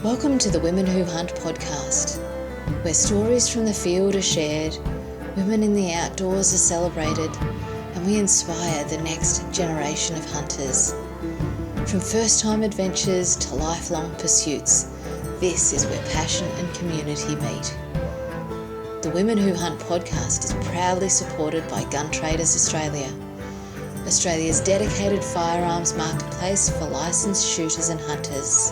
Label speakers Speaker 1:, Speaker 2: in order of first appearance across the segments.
Speaker 1: Welcome to the Women Who Hunt podcast, where stories from the field are shared, women in the outdoors are celebrated, and we inspire the next generation of hunters. From first-time adventures to lifelong pursuits, this is where passion and community meet. The Women Who Hunt podcast is proudly supported by Gun Traders Australia, Australia's dedicated firearms marketplace for licensed shooters and hunters.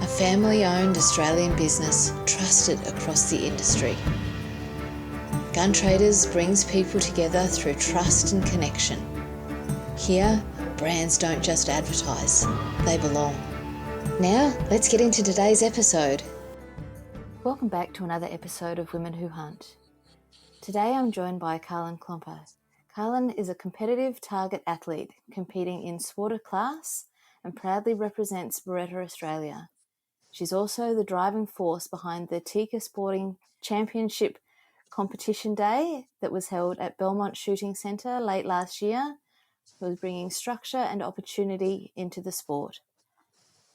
Speaker 1: A family-owned Australian business trusted across the industry. Gun Traders brings people together through trust and connection. Here, brands don't just advertise, they belong. Now, let's get into today's episode. Welcome back to another episode of Women Who Hunt. Today I'm joined by Karlen Klopper. Karlen is a competitive target athlete competing in Swatter class and proudly represents Beretta Australia. She's also the driving force behind the Tika Sporting Championship competition day that was held at Belmont Shooting Centre late last year. It was bringing structure and opportunity into the sport.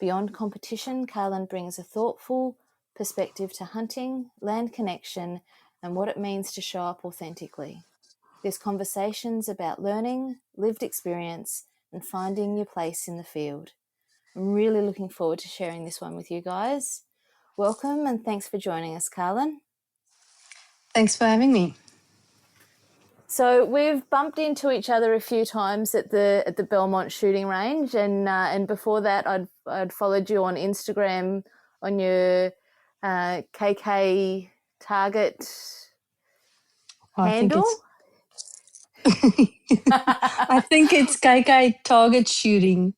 Speaker 1: Beyond competition, Karlen brings a thoughtful perspective to hunting, land connection, and what it means to show up authentically. There's conversations about learning, lived experience, and finding your place in the field. I'm really looking forward to sharing this one with you guys. Welcome and thanks for joining us, Karlen.
Speaker 2: Thanks for having me.
Speaker 1: So we've bumped into each other a few times at the Belmont shooting range, and before that I'd followed you on Instagram on your KK target handle.
Speaker 2: I think it's KK target shooting.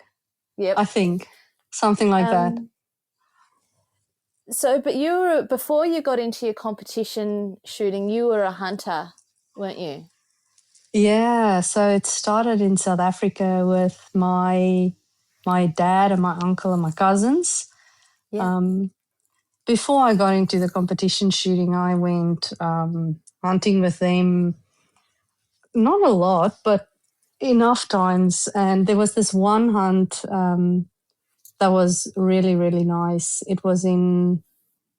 Speaker 1: Yep.
Speaker 2: I think something like that.
Speaker 1: So, but before you got into your competition shooting, you were a hunter, weren't you?
Speaker 2: Yeah, so it started in South Africa with my dad and my uncle and my cousins.
Speaker 1: Yeah.
Speaker 2: Before I got into the competition shooting, I went hunting with them. Not a lot, but enough times. And there was this one hunt that was really, really nice. It was in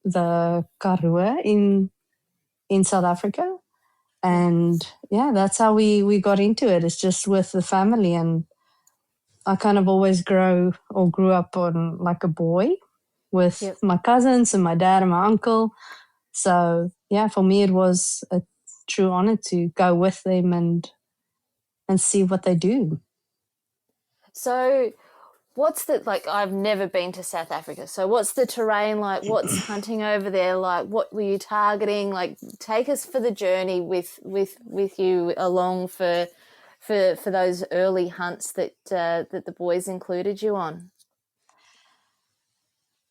Speaker 2: the Karoo in South Africa. And yeah, that's how we got into it. It's just with the family. And I kind of always grew up on like a boy with my cousins and my dad and my uncle. So yeah, for me, it was a true honor to go with them and see what they do.
Speaker 1: So what's I've never been to South Africa. So what's the terrain like? What's hunting over there like? What were you targeting? Like, take us for the journey with you along for those early hunts that the boys included you on.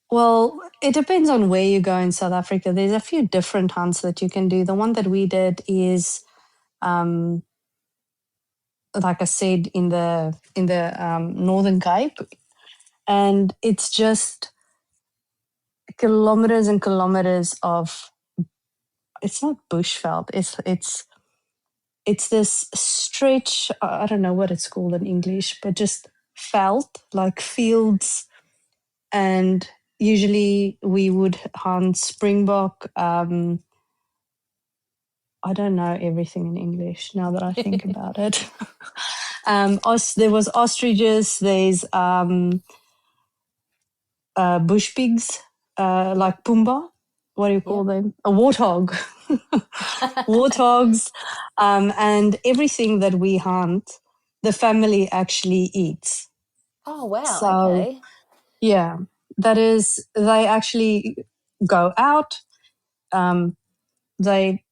Speaker 2: Well, it depends on where you go in South Africa. There's a few different hunts that you can do. The one that we did is, like I said, in the Northern Cape, and it's just kilometers and kilometers of. It's not bushveld. It's this stretch. I don't know what it's called in English, but just veld, like fields, and usually we would hunt springbok. I don't know everything in English now that I think about it. There was ostriches. There's bush pigs, like Pumbaa. What do you call them? A warthog. Warthogs, and everything that we hunt, the family actually eats.
Speaker 1: Oh wow!
Speaker 2: So,
Speaker 1: okay.
Speaker 2: Yeah, that is. They actually go out. They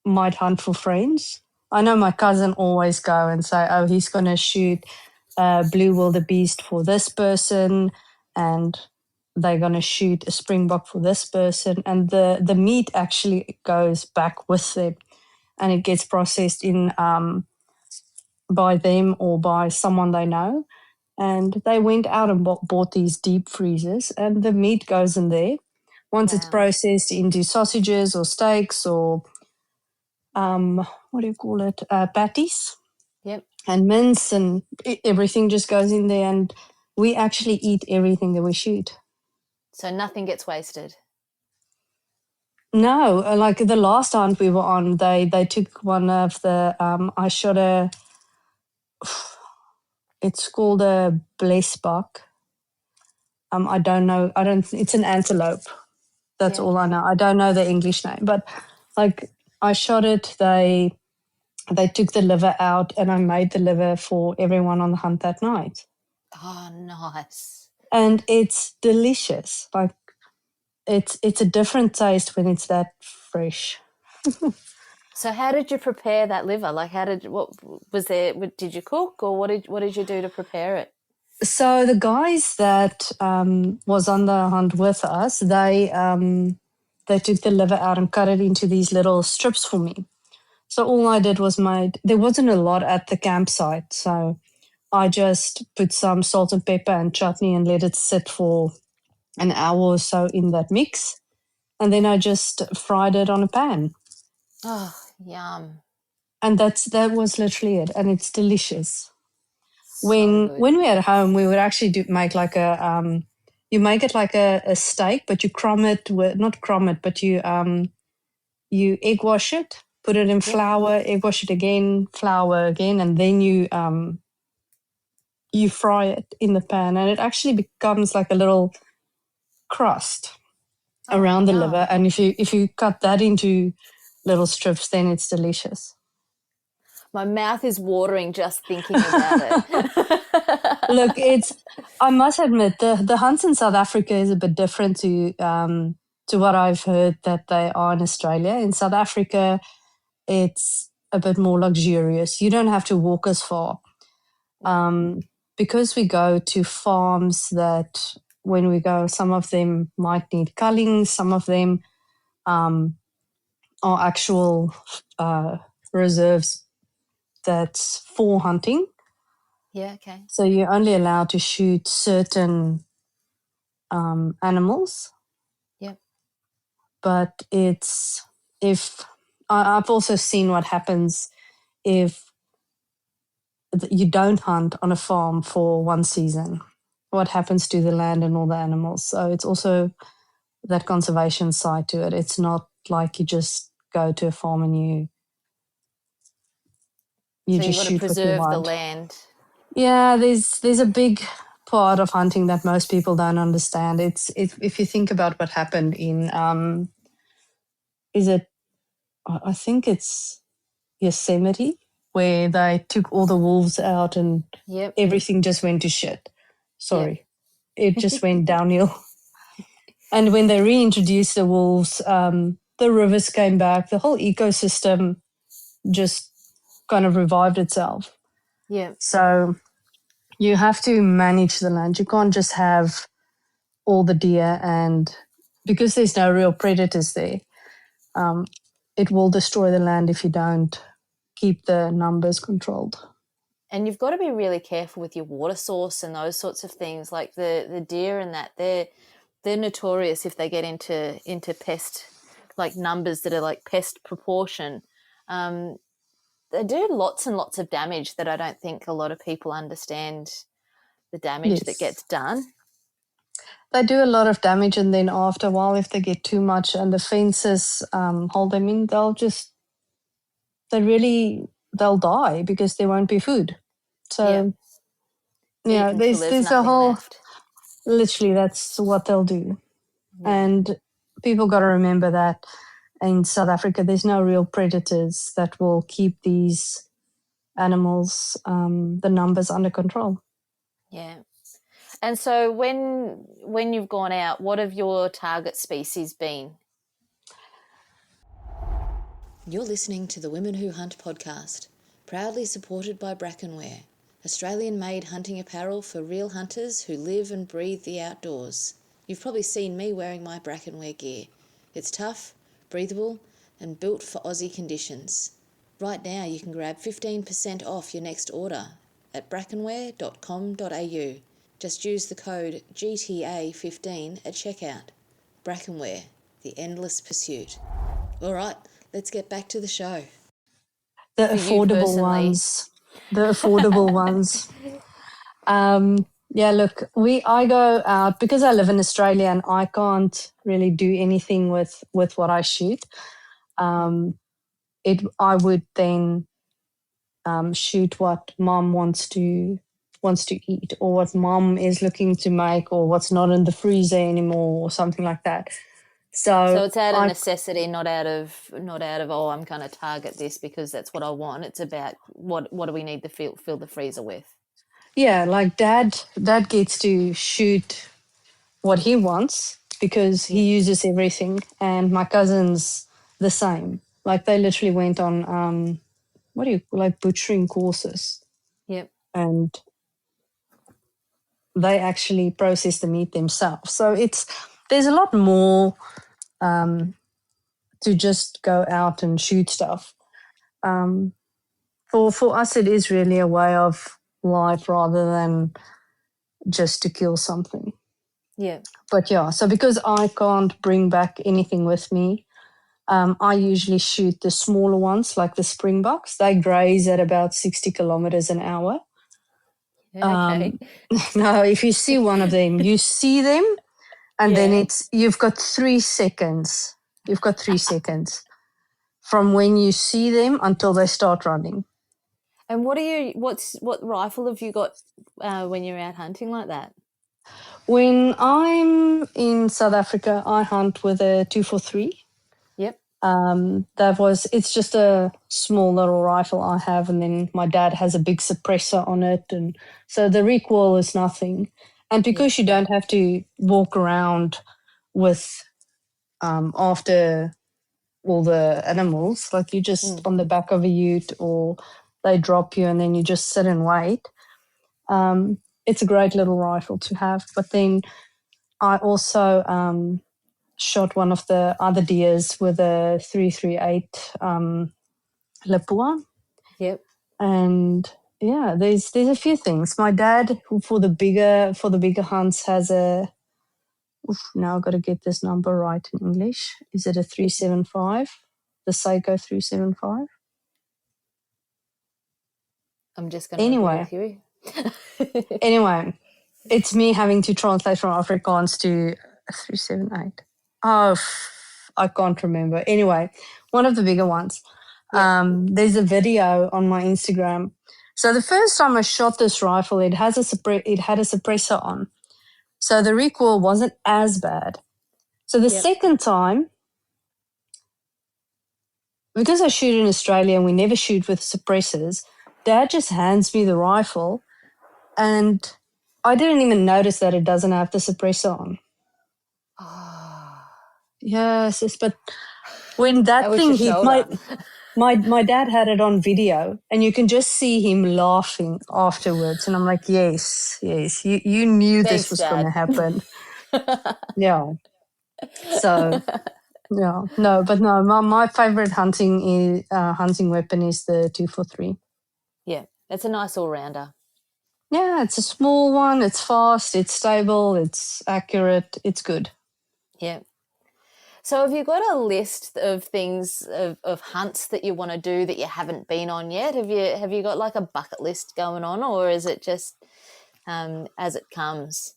Speaker 2: might hunt for friends. I know my cousin always go and say, "Oh, he's going to shoot blue wildebeest for this person," and they're going to shoot a springbok for this person, and the meat actually goes back with them, and it gets processed in by them or by someone they know. And they went out and bought these deep freezers, and the meat goes in there. Once it's processed into sausages or steaks or what do you call it? Patties.
Speaker 1: Yep.
Speaker 2: And mince and everything just goes in there, and we actually eat everything that we shoot.
Speaker 1: So nothing gets wasted.
Speaker 2: No, like the last hunt we were on, they took one of the I shot a. It's called a blesbok. I don't know. I don't. It's an antelope. That's
Speaker 1: Yeah,
Speaker 2: all I
Speaker 1: okay.
Speaker 2: know. I don't know the English name, but like I shot it. They took the liver out, and I made the liver for everyone on the hunt that night.
Speaker 1: Oh, nice.
Speaker 2: And it's delicious. Like it's a different taste when it's that fresh.
Speaker 1: So how did you prepare that liver? Like what was there, did you cook, or what did you do to prepare it?
Speaker 2: So the guys that was on the hunt with us, they took the liver out and cut it into these little strips for me. So all I did was there wasn't a lot at the campsite, so I just put some salt and pepper and chutney and let it sit for an hour or so in that mix. And then I just fried it on a pan.
Speaker 1: Oh, yum.
Speaker 2: And that was literally it. And it's delicious.
Speaker 1: So good.
Speaker 2: When we're at home, we would actually make like you make it like a steak, but you crumb it with, not crumb it, but you egg wash it, put it in
Speaker 1: Yep.
Speaker 2: flour, egg wash it again, flour again, and then you fry it in the pan, and it actually becomes like a little crust
Speaker 1: Oh,
Speaker 2: around the
Speaker 1: yum.
Speaker 2: liver. And if you cut that into little strips, then it's delicious.
Speaker 1: My mouth is watering just thinking about it.
Speaker 2: Look, I must admit the hunts in South Africa is a bit different to what I've heard that they are in Australia. In South Africa, it's a bit more luxurious. You don't have to walk as far. Because we go to farms that when we go, some of them might need culling, some of them are actual reserves that's for hunting.
Speaker 1: Yeah, okay.
Speaker 2: So you're only allowed to shoot certain animals.
Speaker 1: Yep.
Speaker 2: But I've also seen what happens if you don't hunt on a farm for one season, what happens to the land and all the animals. So it's also that conservation side to it. It's not like you just go to a farm and you
Speaker 1: So you've
Speaker 2: just
Speaker 1: got to
Speaker 2: shoot what you
Speaker 1: preserve the
Speaker 2: want.
Speaker 1: land.
Speaker 2: Yeah, there's a big part of hunting that most people don't understand. It's if you think about what happened in is it I think it's Yosemite, where they took all the wolves out and
Speaker 1: Yep.
Speaker 2: everything just went to shit.
Speaker 1: Yep.
Speaker 2: Sorry, it just went downhill. And when they reintroduced the wolves, the rivers came back, the whole ecosystem just kind of revived itself.
Speaker 1: Yep.
Speaker 2: So you have to manage the land. You can't just have all the deer, and because there's no real predators there, it will destroy the land if you don't keep the numbers controlled.
Speaker 1: And you've got to be really careful with your water source and those sorts of things. Like the deer and that, they're notorious if they get into pest, like numbers that are like pest proportion. They do lots and lots of damage that I don't think a lot of people understand the damage that
Speaker 2: Yes.
Speaker 1: gets done.
Speaker 2: They do a lot of damage, and then after a while, if they get too much and the fences hold them in, they'll die because there won't be food. So
Speaker 1: Eat until there's
Speaker 2: there's a
Speaker 1: nothing
Speaker 2: whole,
Speaker 1: left.
Speaker 2: literally that's what they'll do.
Speaker 1: Yeah.
Speaker 2: And people got to remember that in South Africa, there's no real predators that will keep these animals, the numbers under control.
Speaker 1: Yeah. And so when you've gone out, what have your target species been?
Speaker 3: You're listening to the Women Who Hunt podcast, proudly supported by Brackenwear, Australian-made hunting apparel for real hunters who live and breathe the outdoors. You've probably seen me wearing my Brackenwear gear. It's tough, breathable, and built for Aussie conditions. Right now you can grab 15% off your next order at brackenwear.com.au. Just use the code GTA15 at checkout. Brackenwear, the endless pursuit. All right, let's get back to the show.
Speaker 2: The
Speaker 1: For you
Speaker 2: affordable
Speaker 1: personally.
Speaker 2: ones. The affordable ones. Yeah, look, I go out because I live in Australia and I can't really do anything with what I shoot. I would then shoot what mom wants to eat, or what mom is looking to make, or what's not in the freezer anymore, or something like that.
Speaker 3: So
Speaker 2: So
Speaker 3: it's out of
Speaker 2: I
Speaker 3: necessity, not out of oh, I'm going to target this because that's what I want. It's about what do we need to fill the freezer with.
Speaker 2: yeah, like dad gets to shoot what he wants because
Speaker 3: Yep.
Speaker 2: he uses everything, and my cousins the same. Like they literally went on what do you like butchering courses,
Speaker 3: Yep.
Speaker 2: and they actually process the meat themselves. So there's a lot more to just go out and shoot stuff. For us, it is really a way of life rather than just to kill something.
Speaker 3: Yep.
Speaker 2: But yeah, so because I can't bring back anything with me, I usually shoot the smaller ones, like the springboks. They graze at about 60 kilometers an hour.
Speaker 3: Okay.
Speaker 2: Now, if you see one of them, you see them, and then
Speaker 3: Yeah.
Speaker 2: you've got 3 seconds. You've got 3 seconds from when you see them until they start running.
Speaker 3: And what rifle have you got when you're out hunting like that?
Speaker 2: When I'm in South Africa, I hunt with a 243.
Speaker 3: Yep.
Speaker 2: It's just a small little rifle I have, and then my dad has a big suppressor on it, and so the recoil is nothing. And because you don't have to walk around with after all the animals, like you just on the back of a ute, or they drop you and then you just sit and wait. It's a great little rifle to have. But then I also shot one of the other deers with a 338 Lapua.
Speaker 3: Yep.
Speaker 2: And yeah, there's a few things. My dad, who for the bigger hunts, has a. Now I've got to get this number right in English. Is it a 375? The Seiko 375.
Speaker 3: I'm just going to agree
Speaker 2: Anyway,
Speaker 3: with you.
Speaker 2: it's me having to translate from Afrikaans to 378. Oh, I can't remember. Anyway, one of the bigger ones.
Speaker 3: Yep.
Speaker 2: There's a video on my Instagram. So the first time I shot this rifle, it had a suppressor on, so the recoil wasn't as bad. So the second time, because I shoot in Australia and we never shoot with suppressors, Dad just hands me the rifle, and I didn't even notice that it doesn't have the suppressor on.
Speaker 3: Oh,
Speaker 2: Yes, but when that
Speaker 3: was
Speaker 2: thing
Speaker 3: your
Speaker 2: hit
Speaker 3: shoulder.
Speaker 2: my dad had it on video, and you can just see him laughing afterwards. And I'm like, yes, you knew this
Speaker 3: Thanks,
Speaker 2: was going to
Speaker 3: Dad.
Speaker 2: happen. Yeah. So yeah, no, but no, my favorite hunting weapon is the 243.
Speaker 3: Yeah, it's a nice all rounder.
Speaker 2: Yeah, it's a small one. It's fast. It's stable. It's accurate. It's good.
Speaker 3: Yeah. So have you got a list of things of hunts that you want to do that you haven't been on yet? Have you got like a bucket list going on, or is it just as it comes?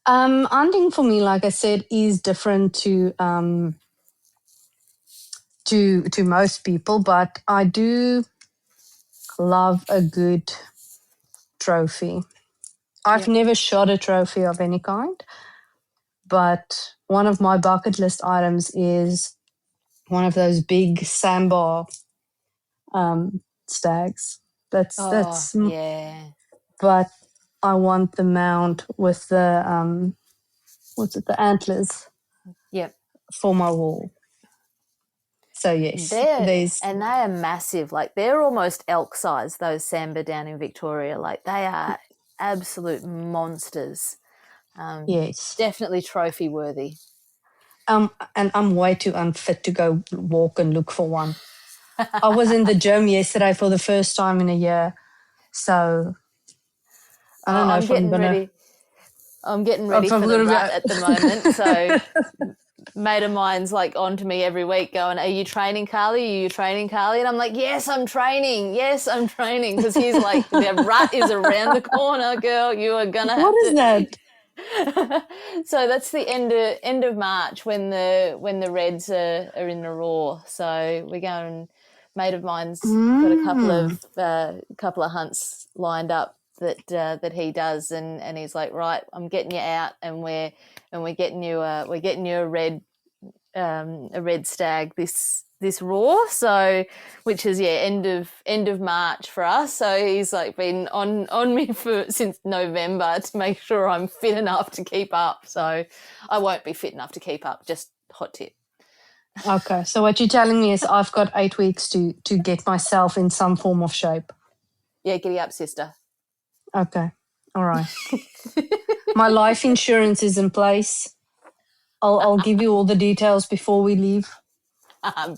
Speaker 2: Hunting for me, like I said, is different to most people, but I do love a good trophy. I've never shot a trophy of any kind, but one of my bucket list items is one of those big sambar stags. That's
Speaker 3: yeah.
Speaker 2: But I want the mount with the the antlers
Speaker 3: Yep.
Speaker 2: for my wall. So yes,
Speaker 3: They are massive. Like they're almost elk size, those sambar down in Victoria. Like they are absolute monsters.
Speaker 2: yes.
Speaker 3: Definitely trophy worthy.
Speaker 2: And I'm way too unfit to go walk and look for one. I was in the gym yesterday for the first time in a year, so I don't know
Speaker 3: I'm
Speaker 2: if I'm
Speaker 3: getting
Speaker 2: gonna.
Speaker 3: ready. I'm getting
Speaker 2: If
Speaker 3: ready
Speaker 2: I'm
Speaker 3: for the
Speaker 2: gonna
Speaker 3: rut at the moment. So mate of mine's like on to me every week going, are you training, Carly? Are you training, Carly? And I'm like, yes, I'm training. Yes, I'm training. Because he's like, the rut is around the corner, girl. You are going to have to.
Speaker 2: What is that?
Speaker 3: So that's the end of March when the reds are in the roar. So we're going. Mate of mine's got a couple of hunts lined up that he does, and he's like, right, I'm getting you out, and we're getting you a red stag this roar, so which is end of March for us. So he's like been on me since November to make sure I'm fit enough to keep up. So I won't be fit enough to keep up, just hot tip.
Speaker 2: Okay, so what you're telling me is I've got 8 weeks to get myself in some form of shape.
Speaker 3: Yeah, giddy up, sister.
Speaker 2: Okay, all right. My life insurance is in place. I'll give you all the details before we leave.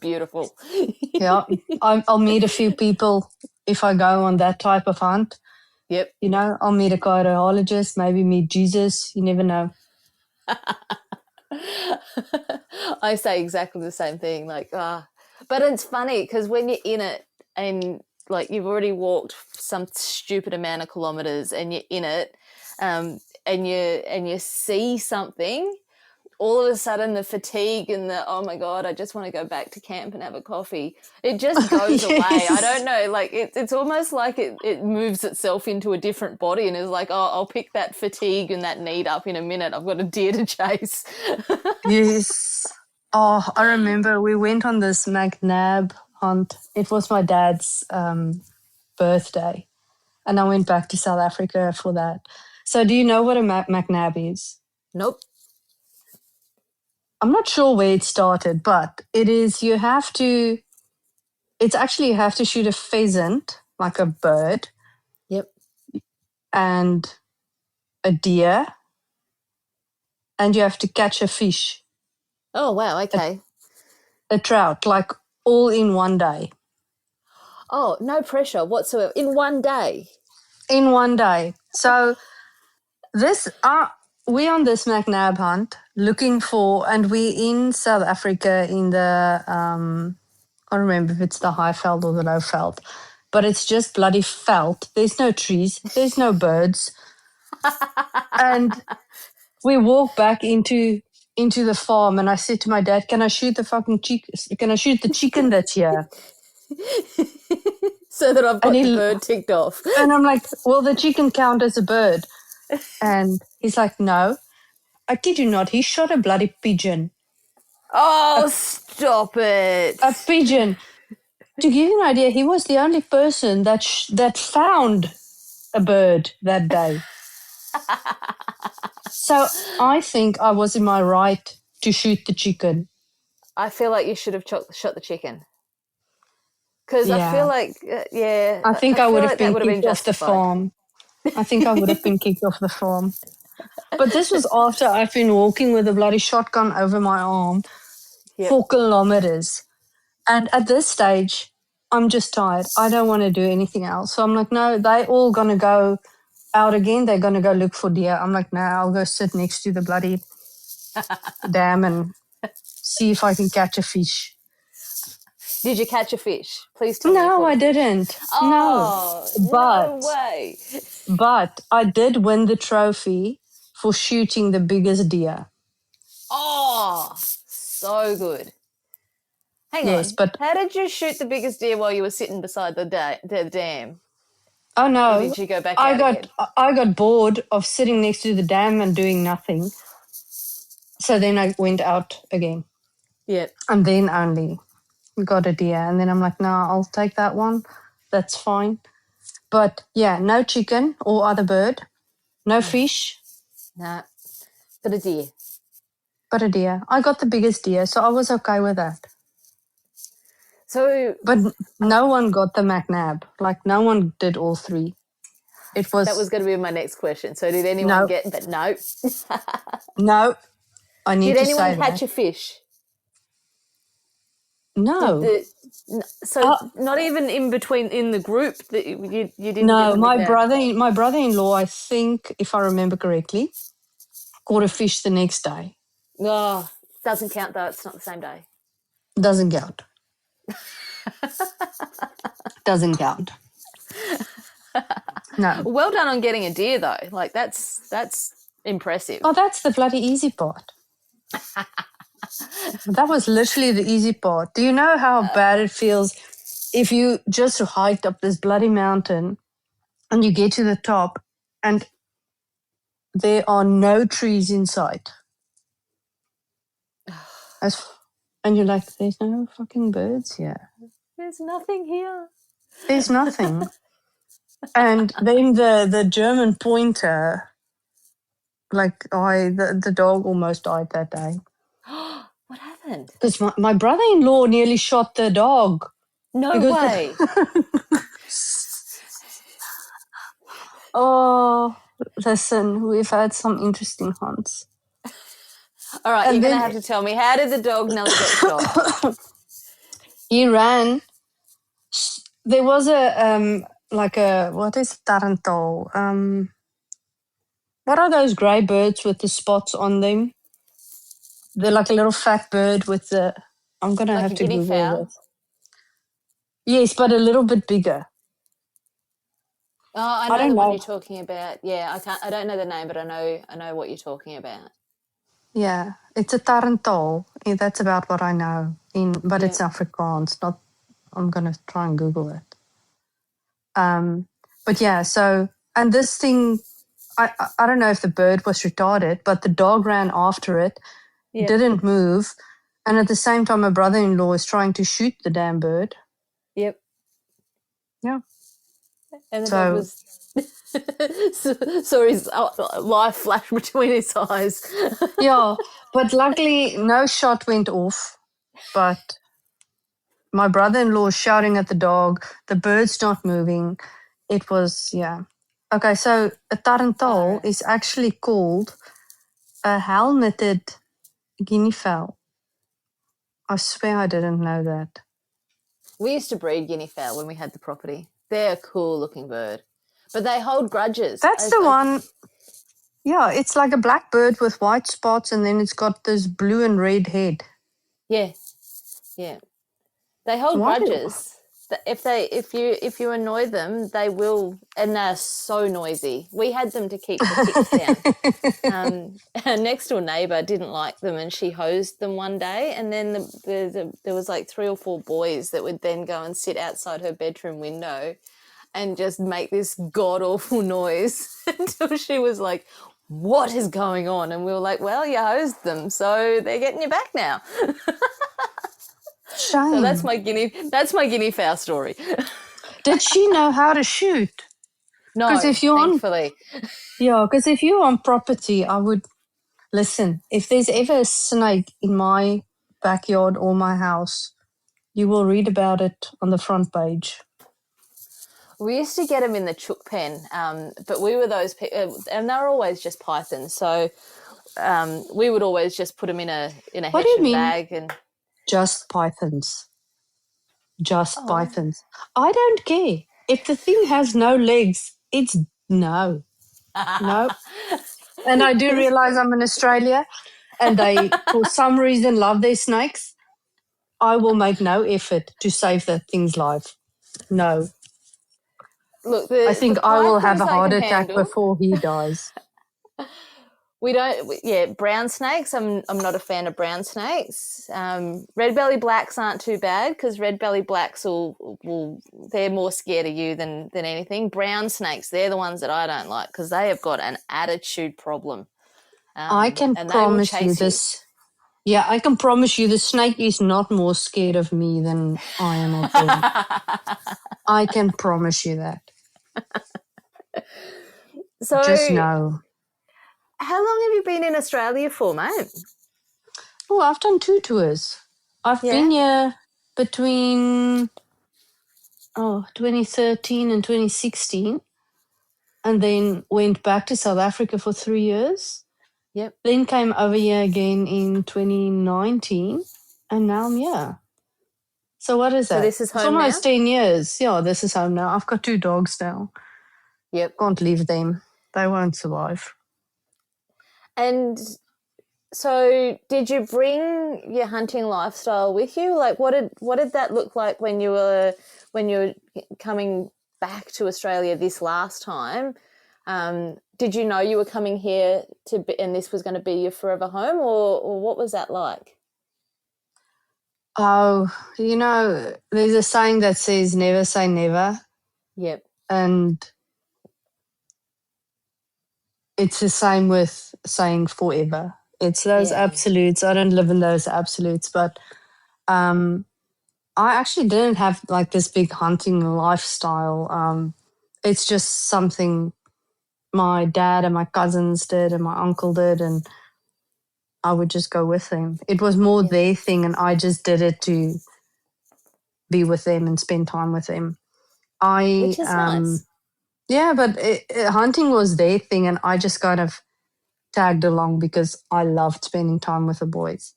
Speaker 3: Beautiful.
Speaker 2: Yeah, I'll meet a few people if I go on that type of hunt.
Speaker 3: Yep.
Speaker 2: You know, I'll meet a cardiologist, maybe meet Jesus. You never know.
Speaker 3: I say exactly the same thing. Like, but it's funny because when you're in it and like you've already walked some stupid amount of kilometers and you're in it, and you see something, all of a sudden the fatigue and the, oh my God, I just want to go back to camp and have a coffee. It just goes away. I don't know. Like it's almost like it moves itself into a different body and is like, oh, I'll pick that fatigue and that need up in a minute. I've got a deer to chase.
Speaker 2: Yes. Oh, I remember we went on this McNab hunt. It was my dad's birthday. And I went back to South Africa for that. So do you know what a McNab is?
Speaker 3: Nope.
Speaker 2: I'm not sure where it started, but it is you have to shoot a pheasant, like a bird.
Speaker 3: Yep.
Speaker 2: And a deer. And you have to catch a fish.
Speaker 3: Oh, wow. Okay.
Speaker 2: A trout, like all in one day.
Speaker 3: Oh, no pressure whatsoever. In one day?
Speaker 2: In one day. So we're on this McNab hunt looking for, and we're in South Africa in the, I don't remember if it's the high veld or the low veld, but it's just bloody veld. There's no trees, there's no birds. And we walk back into the farm and I said to my dad, can I shoot the chicken that's here?
Speaker 3: So that I've got the bird ticked off.
Speaker 2: And I'm like, will the chicken count as a bird? And he's like, no. I kid you not, he shot a bloody pigeon.
Speaker 3: Oh, stop it.
Speaker 2: A pigeon. To give you an idea, he was the only person that found a bird that day. So I think I was in my right to shoot the chicken.
Speaker 3: I feel like you should have shot the chicken. Because I feel like,
Speaker 2: I think I would have been kicked off the farm. I think I would have been kicked off the farm. But this was after I've been walking with a bloody shotgun over my arm 4 kilometers. And at this stage, I'm just tired. I don't want to do anything else. So I'm like, no, they're all going to go out again. They're going to go look for deer. I'm like, no, I'll go sit next to the bloody dam and see if I can catch a fish.
Speaker 3: Did you catch a fish? Please tell me.
Speaker 2: No, I didn't.
Speaker 3: Oh, no way.
Speaker 2: But I did win the trophy for shooting the biggest deer.
Speaker 3: Oh, so good. Hang on.
Speaker 2: But
Speaker 3: how did you shoot the biggest deer while you were sitting beside the dam?
Speaker 2: Oh no!
Speaker 3: Or did you go back out again?
Speaker 2: I got bored of sitting next to the dam and doing nothing. So then I went out again.
Speaker 3: Yeah.
Speaker 2: And then only got a deer. And then I'm like, no, I'll take that one. That's fine. But yeah, no chicken or other bird. No fish.
Speaker 3: No. But a deer.
Speaker 2: But a deer. I got the biggest deer, so I was okay with that.
Speaker 3: So,
Speaker 2: but no one got the McNab. Like no one did all three. That
Speaker 3: was going to be my next question. So did anyone get? But no.
Speaker 2: No. I need to say that.
Speaker 3: Did anyone catch a fish?
Speaker 2: No.
Speaker 3: Not even in between in the group that you didn't.
Speaker 2: No, my brother-in-law, I think, if I remember correctly, caught a fish the next day.
Speaker 3: Oh, Doesn't count though. It's not the same day.
Speaker 2: Doesn't count. Doesn't count. No.
Speaker 3: Well done on getting a deer though. Like that's impressive.
Speaker 2: Oh, that's the bloody easy part. That was literally the easy part. Do you know how bad it feels if you just hiked up this bloody mountain and you get to the top and there are no trees in sight? And you're like, there's no fucking birds here.
Speaker 3: There's nothing here.
Speaker 2: There's nothing. And then the German pointer, like the dog almost died that day.
Speaker 3: What happened?
Speaker 2: Because my brother-in-law nearly shot the dog.
Speaker 3: No way.
Speaker 2: Oh, listen, we've had some interesting hunts.
Speaker 3: All right, you're going to have to tell me, how did the dog nearly get shot?
Speaker 2: He ran. There was what is tarantal? What are those grey birds with the spots on them? They're like a little fat bird with the... I'm going to have to Google
Speaker 3: fowl?
Speaker 2: this. Yes, but a little bit bigger.
Speaker 3: Oh, I know
Speaker 2: don't
Speaker 3: the one
Speaker 2: know.
Speaker 3: you're talking about. Yeah, I don't know the name, but I know what you're talking about.
Speaker 2: Yeah, it's a tarantal. Yeah, that's about what I know. But it's Afrikaans. Not. I'm going to try and Google it. But yeah, so, and this thing, I don't know if the bird was retarded, but the dog ran after it, didn't move, and at the same time, my brother-in-law is trying to shoot the damn bird.
Speaker 3: Yep.
Speaker 2: Yeah.
Speaker 3: And the dog was... saw his life flash between his eyes.
Speaker 2: Yeah, but luckily no shot went off, but my brother-in-law is shouting at the dog, the bird's not moving. It was, yeah. Okay, so a tarantal is actually called a helmeted guinea fowl. I swear I didn't know that.
Speaker 3: We used to breed guinea fowl when we had the property. They're a cool looking bird, but they hold grudges.
Speaker 2: That's the one. Yeah, it's like a black bird with white spots, and then it's got this blue and red head.
Speaker 3: Yeah. They hold grudges. If you annoy them, they will, and they're so noisy. We had them to keep the ticks down. Our next door neighbour didn't like them, and she hosed them one day. And then there was like 3 or 4 boys that would then go and sit outside her bedroom window and just make this god awful noise until she was like, "What is going on?" And we were like, "Well, you hosed them, so they're getting you back now."
Speaker 2: Shame.
Speaker 3: So that's my guinea fowl story.
Speaker 2: Did she know how to shoot?
Speaker 3: No, thankfully.
Speaker 2: Because if you're on property, I would listen. If there's ever a snake in my backyard or my house, you will read about it on the front page.
Speaker 3: We used to get them in the chook pen, but we were those people, and they were always just pythons. So we would always just put them in a hessian bag and.
Speaker 2: Just pythons. Pythons. I don't care. If the thing has no legs, it's no. No. And I do realize I'm in Australia and they, for some reason, love their snakes. I will make no effort to save that thing's life. No.
Speaker 3: Look,
Speaker 2: I think I will have a heart attack before he dies.
Speaker 3: We don't, brown snakes. I'm not a fan of brown snakes. Red belly blacks aren't too bad because red belly blacks they're more scared of you than anything. Brown snakes, they're the ones that I don't like because they have got an attitude problem.
Speaker 2: I can promise you this. Yeah, I can promise you the snake is not more scared of me than I am of them. I can promise you that.
Speaker 3: So
Speaker 2: just know.
Speaker 3: How long have you been in Australia for, mate?
Speaker 2: Oh, I've done 2 tours. I've been here between 2013 and 2016 and then went back to South Africa for 3 years.
Speaker 3: Yep.
Speaker 2: Then came over here again in 2019 and now I'm here. So what is that?
Speaker 3: So this is home now?
Speaker 2: It's almost 10 years. Yeah, this is home now. I've got 2 dogs now.
Speaker 3: Yep.
Speaker 2: Can't leave them. They won't survive.
Speaker 3: And So did you bring your hunting lifestyle with you? Like what did that look like when you were coming back to Australia this last time? Did you know you were coming here and this was going to be your forever home, or what was that like?
Speaker 2: Oh, there's a saying that says never say never.
Speaker 3: Yep.
Speaker 2: And it's the same with saying forever. It's those absolutes. I don't live in those absolutes, but I actually didn't have like this big hunting lifestyle. It's just something my dad and my cousins did and my uncle did, and I would just go with them. It was more their thing, and I just did it to be with them and spend time with them.
Speaker 3: Which is nice.
Speaker 2: Yeah, but hunting was their thing, and I just kind of tagged along because I loved spending time with the boys.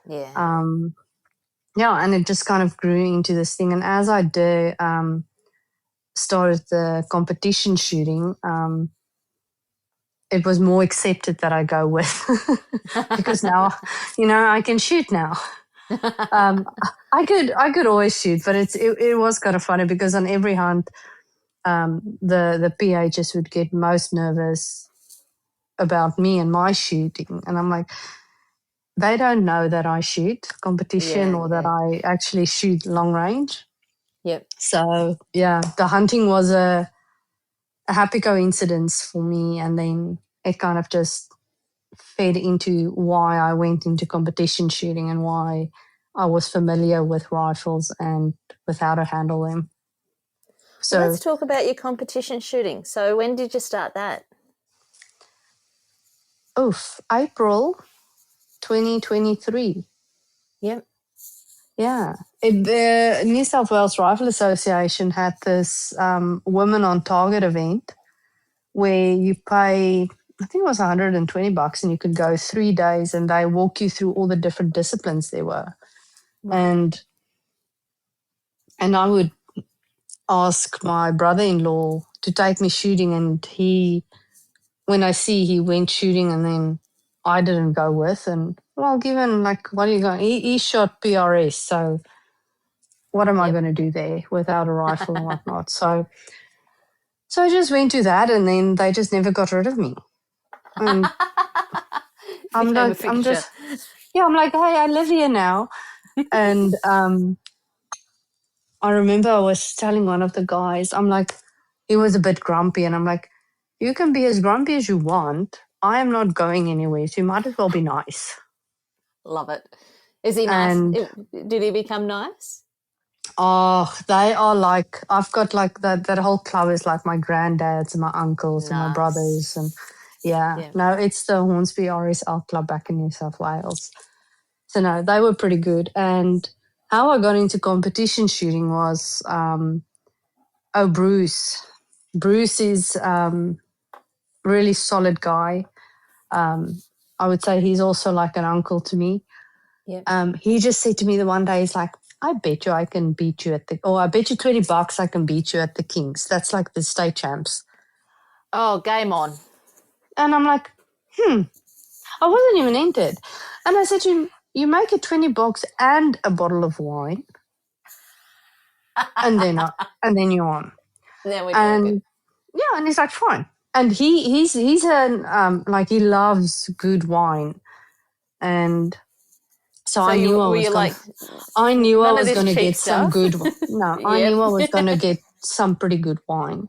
Speaker 3: Yeah.
Speaker 2: Yeah, and it just kind of grew into this thing. And as I did, started the competition shooting, it was more accepted that I go with because now, I can shoot now. I could always shoot, but it was kind of funny because on every hunt, the PHs would get most nervous about me and my shooting, and I'm like, they don't know that I shoot competition or that I actually shoot long range.
Speaker 3: Yep.
Speaker 2: So yeah, the hunting was a happy coincidence for me, and then it kind of just fed into why I went into competition shooting and why I was familiar with rifles and with how to handle them. So
Speaker 3: let's talk about your competition shooting. So when did you start that?
Speaker 2: April 2023.
Speaker 3: Yep.
Speaker 2: Yeah. The New South Wales Rifle Association had this Women on Target event where you pay, I think it was $120, and you could go 3 days and they walk you through all the different disciplines there were. Right. And I would ask my brother-in-law to take me shooting, and when I see he went shooting and then I didn't go with, and well, given like, what are you going, he shot PRS, so what am I going to do there without a rifle and whatnot? So I just went to that, and then they just never got rid of me. And I'm like, I'm like, hey, I live here now. And I remember I was telling one of the guys, I'm like, he was a bit grumpy, and I'm like, you can be as grumpy as you want. I am not going anywhere, so you might as well be nice.
Speaker 3: Love it. Is he nice? Did he become nice?
Speaker 2: Oh, they are like, I've got like that whole club is like my granddads and my uncles and my brothers. And no, it's the Hornsby RSL club back in New South Wales. So no, they were pretty good. And how I got into competition shooting was, Bruce. Bruce is really solid guy. I would say he's also like an uncle to me. Yep. He just said to me the one day, he's like, I bet you I can beat you I bet you $20 I can beat you at the Kings. That's like the state champs.
Speaker 3: Oh, game on.
Speaker 2: And I'm like, I wasn't even entered. And I said to him, you make it $20 and a bottle of wine. and then you're on.
Speaker 3: Then we talking.
Speaker 2: Yeah, and he's like, fine. And he's an like, he loves good wine. And so I knew I was going to get some good wine. No, I knew I was going to get some pretty good wine.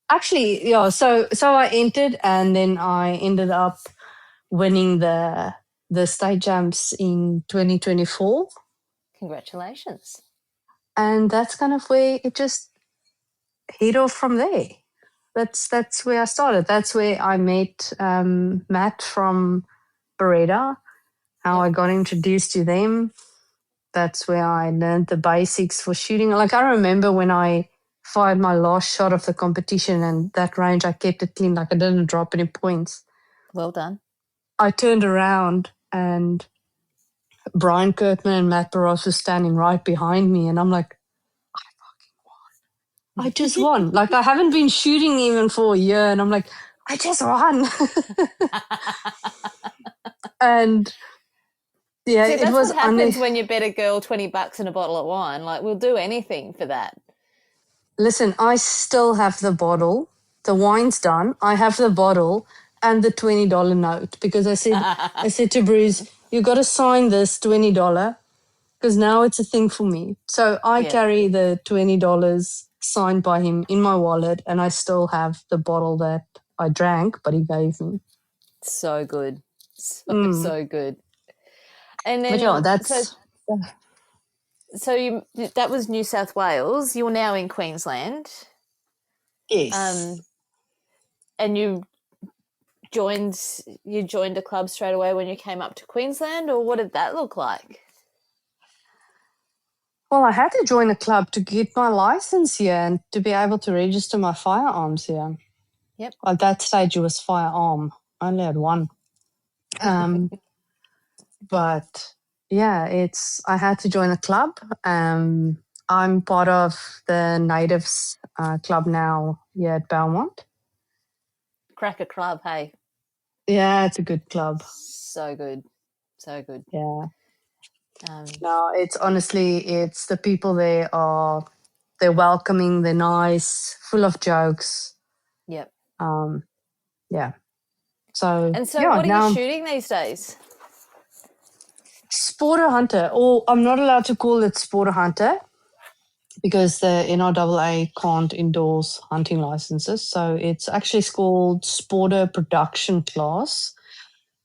Speaker 2: Actually, yeah, so I entered, and then I ended up winning the state champs in 2024.
Speaker 3: Congratulations.
Speaker 2: And that's kind of where it just hit off from there. That's where I started. That's where I met Matt from Beretta, how I got introduced to them. That's where I learned the basics for shooting. Like, I remember when I fired my last shot of the competition, and that range, I kept it clean. Like, I didn't drop any points.
Speaker 3: Well done. I
Speaker 2: turned around, and Brian Kirkman and Matt Barros were standing right behind me. And I'm like, I fucking won. I just won. Like, I haven't been shooting even for a year. And I'm like, I just won. And yeah,
Speaker 3: See,
Speaker 2: it
Speaker 3: that's
Speaker 2: was
Speaker 3: what happens when you bet a girl $20 and a bottle of wine. Like, we'll do anything for that.
Speaker 2: Listen, I still have the bottle. The wine's done. I have the bottle and the $20 note because I said to Bruce, you got to sign this $20 because now it's a thing for me. So I
Speaker 3: Yeah.
Speaker 2: carry the $20 signed by him in my wallet, and I still have the bottle that I drank, but he gave me.
Speaker 3: So good. So good. And
Speaker 2: But yeah,
Speaker 3: then,
Speaker 2: that's
Speaker 3: so that was New South Wales. You're now in Queensland.
Speaker 2: yes.
Speaker 3: And you joined a club straight away when you came up to Queensland, or what did that look like?
Speaker 2: Well, I had to join a club to get my license here and to be able to register my firearms here.
Speaker 3: Yep.
Speaker 2: At that stage, it was firearm. I only had one. But yeah, I had to join a club. I'm part of the Natives Club now here at Belmont.
Speaker 3: Cracker club, hey.
Speaker 2: Yeah, it's a good club.
Speaker 3: So good. So good.
Speaker 2: Yeah. No, it's honestly, it's the people there they're welcoming, they're nice, full of jokes.
Speaker 3: Yep.
Speaker 2: Yeah. So,
Speaker 3: And so
Speaker 2: yeah,
Speaker 3: what are you
Speaker 2: now
Speaker 3: shooting these days?
Speaker 2: Sporter Hunter, or I'm not allowed to call it Sporter Hunter because the NRAA can't endorse hunting licenses. So it's actually called Sporter Production Class,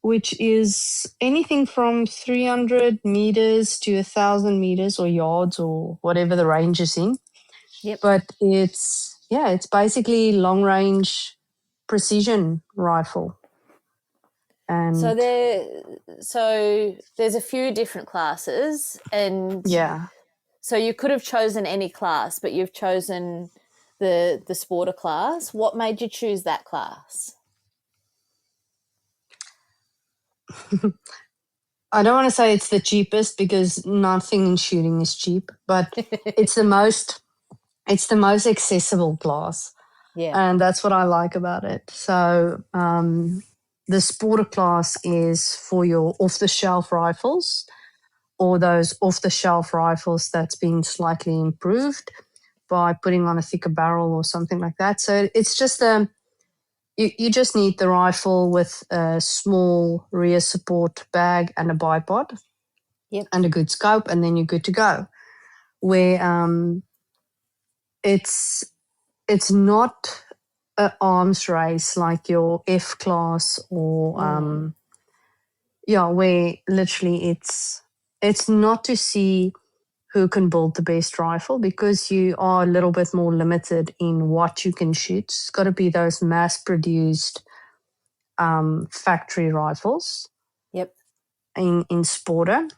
Speaker 2: which is anything from 300 meters to 1,000 meters or yards or whatever the range is in.
Speaker 3: Yep.
Speaker 2: But it's basically long range precision rifle. And
Speaker 3: So there's a few different classes, and
Speaker 2: yeah.
Speaker 3: so you could have chosen any class, but you've chosen the sporter class. What made you choose that class?
Speaker 2: I don't want to say it's the cheapest because nothing in shooting is cheap, but it's the most accessible class.
Speaker 3: Yeah.
Speaker 2: And that's what I like about it. So the sporter class is for your off-the-shelf rifles or those off-the-shelf rifles that's been slightly improved by putting on a thicker barrel or something like that. So it's just you just need the rifle with a small rear support bag and a bipod.
Speaker 3: Yep.
Speaker 2: And a good scope, and then you're good to go. Where it's not an arms race like your F class or where literally it's not to see who can build the best rifle because you are a little bit more limited in what you can shoot. It's got to be those mass produced factory rifles.
Speaker 3: Yep.
Speaker 2: In Sporter.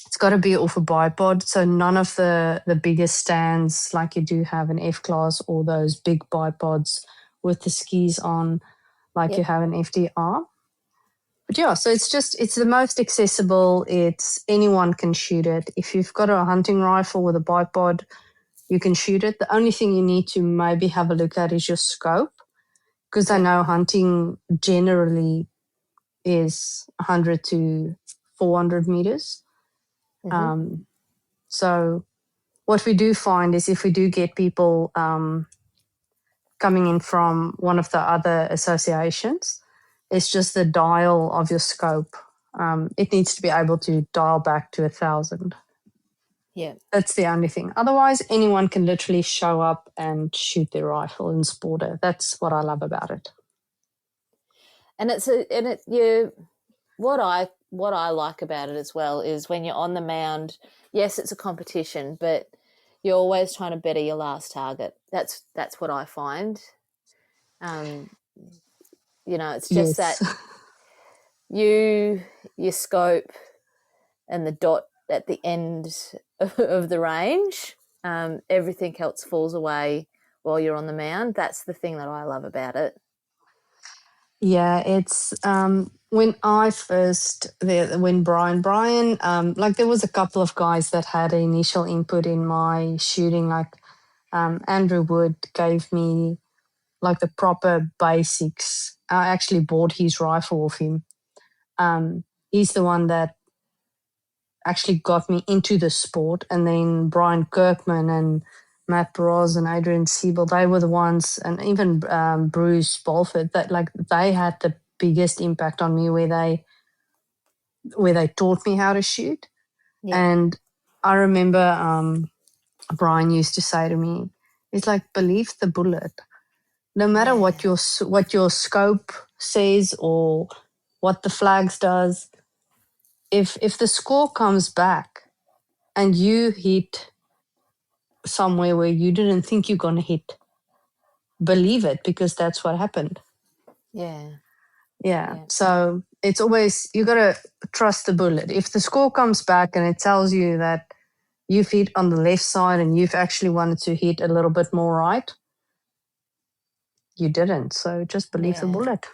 Speaker 2: It's got to be off a bipod, so none of the biggest stands like you do have an F class or those big bipods with the skis on, like you have an FDR. But yeah, so it's the most accessible. It's anyone can shoot it. If you've got a hunting rifle with a bipod, you can shoot it. The only thing you need to maybe have a look at is your scope, because I know hunting generally is 100 to 400 meters. So what we do find is if we do get people coming in from one of the other associations, it's just the dial of your scope. It needs to be able to dial back to 1,000.
Speaker 3: Yeah.
Speaker 2: That's the only thing. Otherwise, anyone can literally show up and shoot their rifle in Sporter. That's what I love about it.
Speaker 3: And what I like about it as well is when you're on the mound, yes, it's a competition, but you're always trying to better your last target. That's what I find. It's just that your scope and the dot at the end of the range, everything else falls away while you're on the mound. That's the thing that I love about it.
Speaker 2: Yeah, it's when I first when Brian like there was a couple of guys that had initial input in my shooting, like Andrew Wood gave me like the proper basics. I actually bought his rifle off him. He's the one that actually got me into the sport. And then Brian Kirkman and Matt Bros and Adrian Siebel, they were the ones, and even Bruce Bolford, that like they had the biggest impact on me, where they taught me how to shoot.
Speaker 3: Yeah.
Speaker 2: And I remember Brian used to say to me, it's like, believe the bullet. No matter what your scope says or what the flags does, if the score comes back and you hit somewhere where you didn't think you're going to hit, believe it, because that's what happened.
Speaker 3: Yeah.
Speaker 2: Yeah. So it's always, you got to trust the bullet. If the score comes back and it tells you that you've hit on the left side and you've actually wanted to hit a little bit more right, you didn't. So just believe the bullet.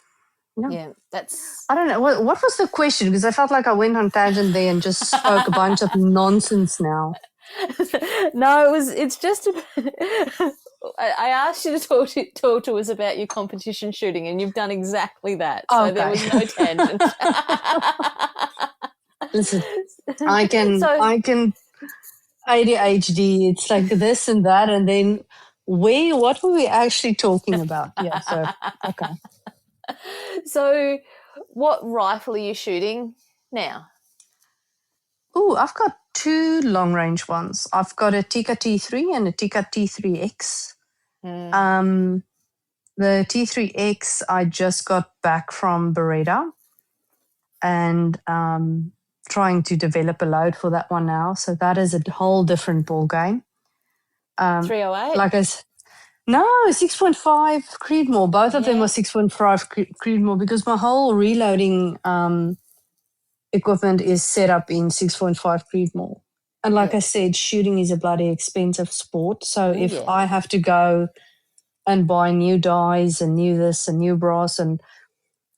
Speaker 3: Yeah, that's...
Speaker 2: I don't know. What was the question? Because I felt like I went on tangent there and just spoke a bunch of nonsense now.
Speaker 3: No, it's just I asked you to talk to us about your competition shooting, and you've done exactly that. So there was no tangent.
Speaker 2: Listen, I can ADHD. It's like this and that, and then what were we actually talking about? Yeah, so okay.
Speaker 3: So what rifle are you shooting now?
Speaker 2: Oh, I've got two long-range ones. I've got a Tikka T3 and a Tikka T3X. The T3X I just got back from Beretta, and trying to develop a load for that one now. So that is a whole different ball game.
Speaker 3: 308?
Speaker 2: Like no, 6.5 Creedmoor. Both of them were 6.5 Creedmoor, because my whole reloading equipment is set up in 6.5 Creedmoor. And like I said, shooting is a bloody expensive sport. So if I have to go and buy new dies and new this and new brass, and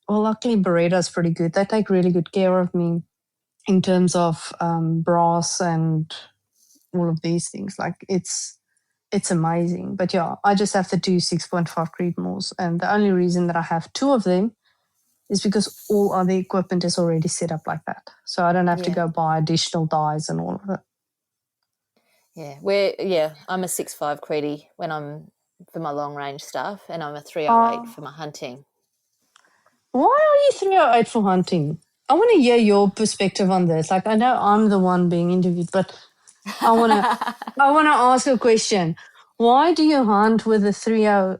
Speaker 2: well, luckily Beretta's pretty good. They take really good care of me in terms of brass and all of these things. Like it's amazing. But yeah, I just have to do 6.5 Creedmoors, and the only reason that I have two of them is because all other equipment is already set up like that. So I don't have to go buy additional dies and all of it.
Speaker 3: I'm a 6.5 Creedy when I'm for my long range stuff, and I'm a 308 for my hunting.
Speaker 2: Why are you 308 for hunting? I want to hear your perspective on this. Like, I know I'm the one being interviewed, but I want to ask a question. Why do you hunt with the 308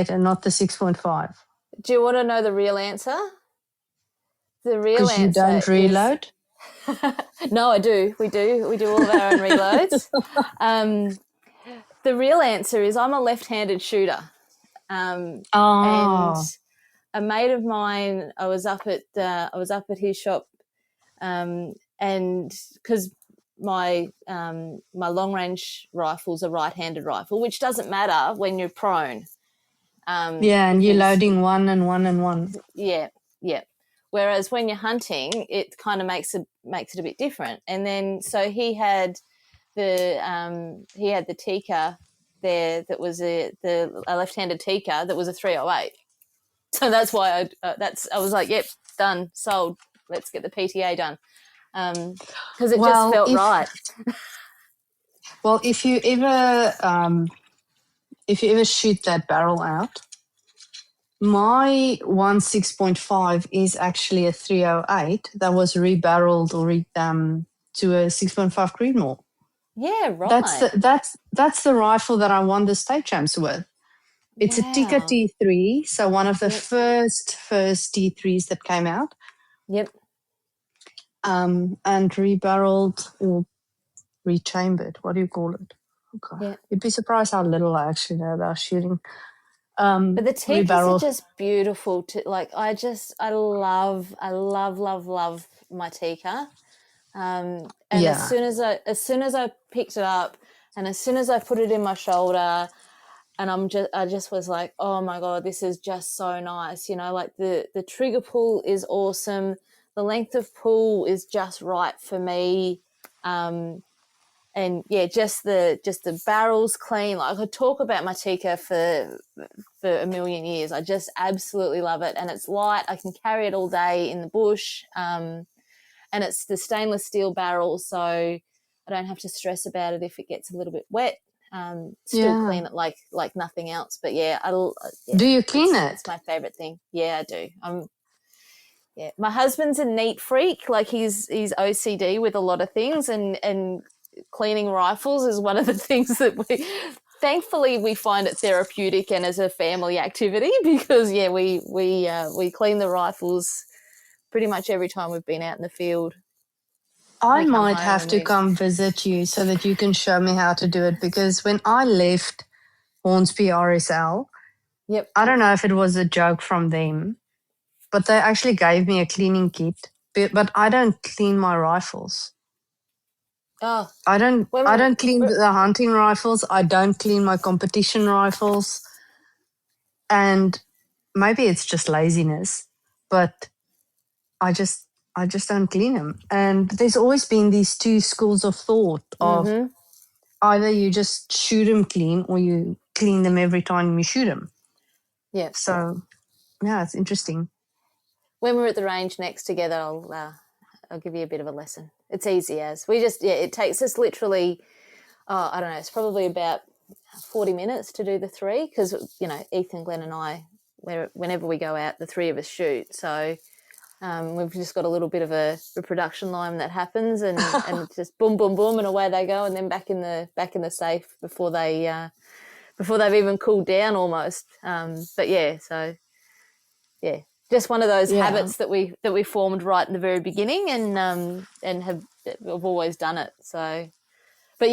Speaker 2: and not the 6.5?
Speaker 3: Do you want to know the real answer? The real
Speaker 2: Because you don't reload?
Speaker 3: No, I do. We do all of our own reloads. The real answer is I'm a left-handed shooter. And a mate of mine, I was up at his shop, and because my long range rifle's a right-handed rifle, which doesn't matter when you're prone.
Speaker 2: And you're loading one and one and one.
Speaker 3: Yeah. Whereas when you're hunting, it kind of makes it a bit different. And then so he had the Tikka there that was a left-handed Tikka that was a 308. So that's why I was like, yep, done, sold. Let's get the PTA done, because it just felt right.
Speaker 2: Well, if you ever shoot that barrel out, my 6.5 is actually a 308 that was rebarreled or to a 6.5 Creedmoor.
Speaker 3: Yeah, right.
Speaker 2: That's the rifle that I won the state champs with. It's a Tikka T3, so one of the first T3s that came out.
Speaker 3: Yep.
Speaker 2: And rebarreled or rechambered. What do you call it? Okay. Yeah. You'd be surprised how little I actually know about shooting.
Speaker 3: But the Tikkas are just beautiful. I love my Tikka. And as soon as I picked it up, and as soon as I put it in my shoulder, and I just was like, oh my God, this is just so nice. You know, like the trigger pull is awesome. The length of pull is just right for me. And just the barrels clean. Like, I could talk about my Tika for a million years. I just absolutely love it, and it's light. I can carry it all day in the bush, and it's the stainless steel barrel, so I don't have to stress about it if it gets a little bit wet. Still clean it like nothing else. But
Speaker 2: Do you clean it?
Speaker 3: It's my favorite thing. Yeah, I do. My husband's a neat freak. Like, he's OCD with a lot of things, and cleaning rifles is one of the things that thankfully we find it therapeutic and as a family activity, because we clean the rifles pretty much every time we've been out in the field.
Speaker 2: I might have to come visit you so that you can show me how to do it, because when I left Hornsby RSL, I don't know if it was a joke from them, but they actually gave me a cleaning kit, but I don't clean my rifles.
Speaker 3: Oh,
Speaker 2: I don't clean the hunting rifles. I don't clean my competition rifles. And maybe it's just laziness, but I just don't clean them. And there's always been these two schools of thought of either you just shoot them clean or you clean them every time you shoot them.
Speaker 3: Yeah.
Speaker 2: So, yeah, it's interesting.
Speaker 3: When we're at the range next together, I'll give you a bit of a lesson. It's easy as. It takes us literally, I don't know, it's probably about 40 minutes to do the 3, because, Ethan, Glenn and I, whenever we go out, the 3 of us shoot. So we've just got a little bit of a production line that happens, and just boom, boom, boom, and away they go, and then back in the safe before they've even cooled down almost. Just one of those habits that we formed right in the very beginning, and have always done it. So, but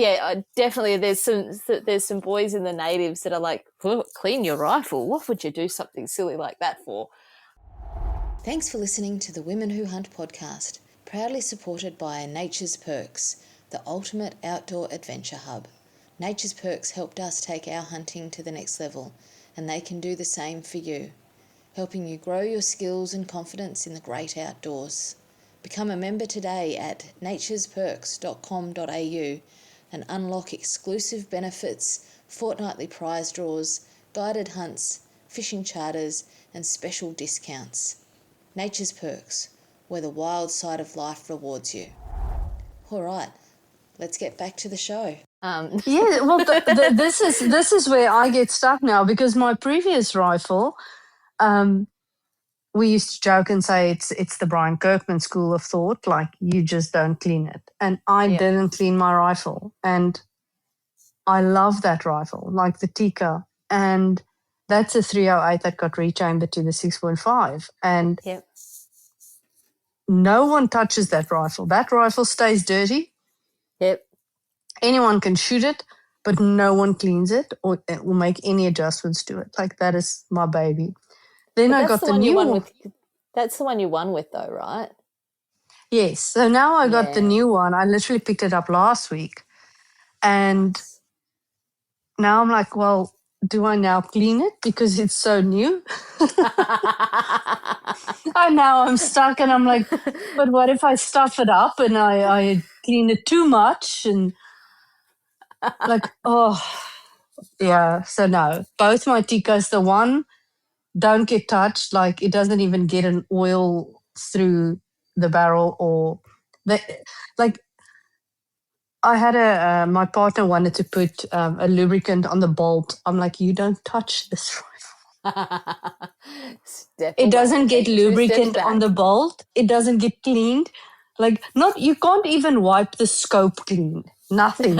Speaker 3: definitely there's some boys in the natives that are like, oh, clean your rifle. What would you do something silly like that for?
Speaker 1: Thanks for listening to the Women Who Hunt podcast, proudly supported by Nature's Perks, the ultimate outdoor adventure hub. Nature's Perks helped us take our hunting to the next level, and they can do the same for you, helping you grow your skills and confidence in the great outdoors. Become a member today at naturesperks.com.au and unlock exclusive benefits, fortnightly prize draws, guided hunts, fishing charters, and special discounts. Nature's Perks, where the wild side of life rewards you. All right, let's get back to the show.
Speaker 2: Yeah, well, this is where I get stuck now, because my previous rifle, we used to joke and say it's the Brian Kirkman school of thought, like you just don't clean it. And I didn't clean my rifle, and I love that rifle, like the Tika, and that's a 308 that got rechambered to the 6.5, and no one touches that rifle. That rifle stays dirty. Anyone can shoot it, but no one cleans it or will make any adjustments to it. Like, that is my baby. Then I got the new one.
Speaker 3: That's the one you won with, though, right?
Speaker 2: Yes. So now I got the new one. I literally picked it up last week. And now I'm like, well, do I now clean it because it's so new? And now I'm stuck, and I'm like, but what if I stuff it up and I clean it too much? And like, oh, yeah. So no, both my Tikas, the one don't get touched. Like, it doesn't even get an oil through the barrel, or like, I had my partner wanted to put a lubricant on the bolt. I'm like, you don't touch this rifle. It doesn't get lubricant on the bolt. It doesn't get cleaned. Like, you can't even wipe the scope clean. Nothing.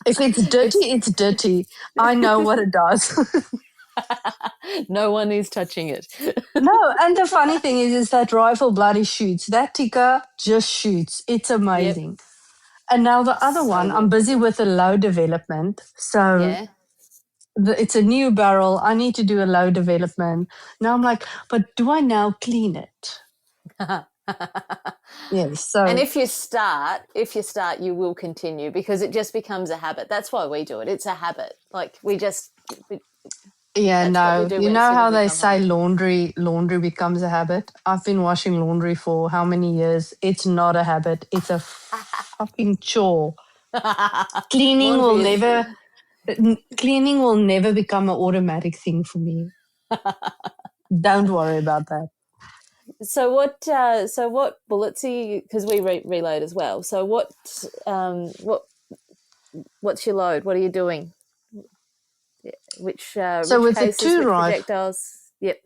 Speaker 2: If it's dirty, it's dirty. I know what it does.
Speaker 3: No one is touching it.
Speaker 2: No, and the funny thing is that rifle bloody shoots. That Tika just shoots. It's amazing. Yep. And now the other one, I'm busy with a low development. So it's a new barrel. I need to do a low development. Now I'm like, but do I now clean it? Yes. So,
Speaker 3: and if you start, you will continue, because it just becomes a habit. That's why we do it. It's a habit. Like, you
Speaker 2: know how they say laundry becomes a habit? I've been washing laundry for how many years? It's not a habit. It's a fucking chore. Cleaning
Speaker 3: More
Speaker 2: will
Speaker 3: obvious.
Speaker 2: never become an automatic thing for me. Don't worry about that.
Speaker 3: So what bullets are you? Because we reload as well. So what's your load? What are you doing? Which
Speaker 2: So with the
Speaker 3: cases?
Speaker 2: two
Speaker 3: Which
Speaker 2: rifle,
Speaker 3: projectiles? Yep.